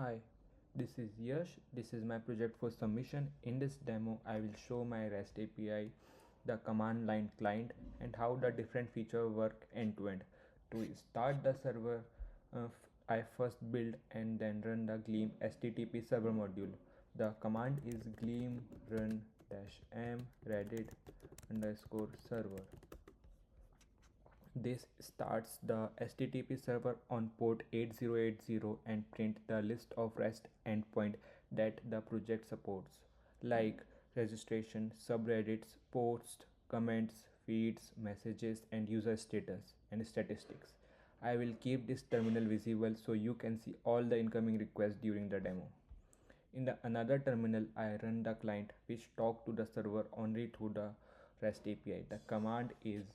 Hi, this is Yash. This is my project for submission. In this demo, I will show my REST API, the command line client, and how the different features work end to end. To start the server, I first build and then run the Gleam HTTP server module. The command is gleam run -m reddit underscore server. This starts the HTTP server on port 8080 and print the list of REST endpoint that the project supports, like registration, subreddits, posts, comments, feeds, messages, and user status and statistics. I will keep this terminal visible so you can see all the incoming requests during the demo. In the another terminal, I run the client which talk to the server only through the REST API. The command is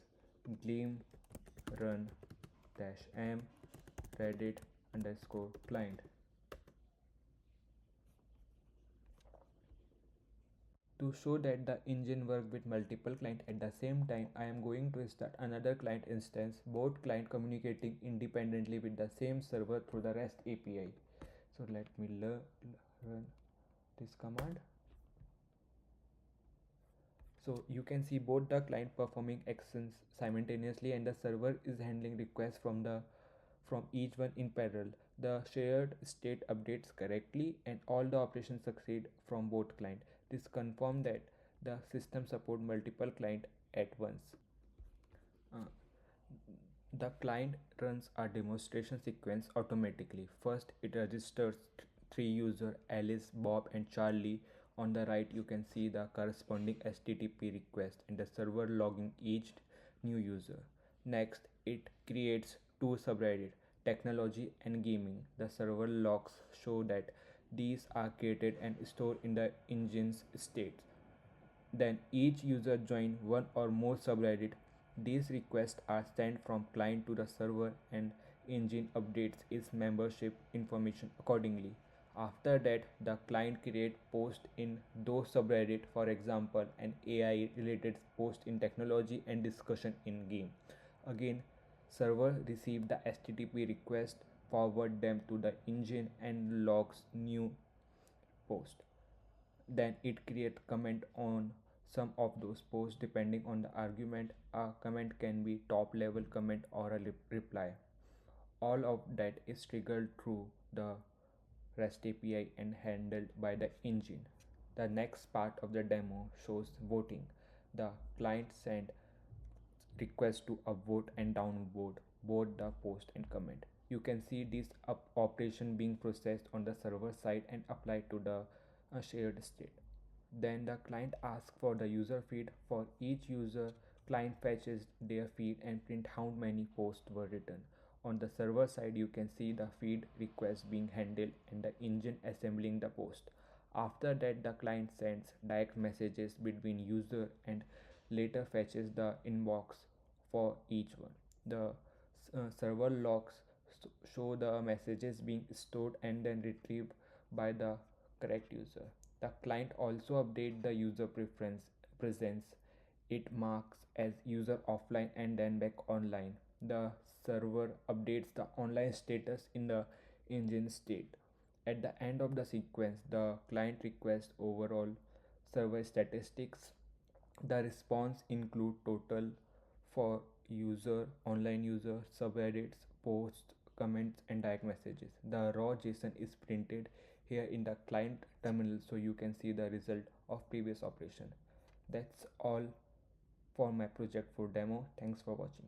gleam run -m reddit underscore client. To show that the engine work with multiple clients at the same time, I am going to start another client instance, both client communicating independently with the same server through the REST API. So let me run this command. So you can see both the client performing actions simultaneously and the server is handling requests from each one in parallel. The shared state updates correctly and all the operations succeed from both clients. This confirms that the system support multiple clients at once. Uh, the client runs a demonstration sequence automatically. First, it registers three users Alice, Bob, and Charlie. On the right, you can see the corresponding HTTP request and the server logging each new user. Next, it creates two subreddits, technology and gaming. The server logs show that these are created and stored in the engine's state. Then each user join one or more subreddit. These requests are sent from client to the server and engine updates its membership information accordingly. After that, the client create post in those subreddit, for example, an AI related post in technology and discussion in game. Again, server receive the HTTP request, forward them to the engine and logs new post. Then it create comment on some of those posts depending on the argument. A comment can be top level comment or a reply. All of that is triggered through the REST API and handled by the engine. The next part of the demo shows voting. The client sent request to upvote and downvote both the post and comment. You can see this operation being processed on the server side and applied to the shared state. Then the client asks for the user feed. For each user, client fetches their feed and print how many posts were written. On the server side, you can see the feed request being handled and the engine assembling the post. After that, the client sends direct messages between user and later fetches the inbox for each one. The server logs show the messages being stored and then retrieved by the correct user. The client also updates the user preference presence. It marks as user offline and then back online. The server updates the online status in the engine state. At the end of the sequence, the client requests overall server statistics. The response include total for user, online user, subreddits, posts, comments, and direct messages. The raw JSON is printed here in the client terminal so you can see the result of previous operation. That's all for my project for demo. Thanks for watching.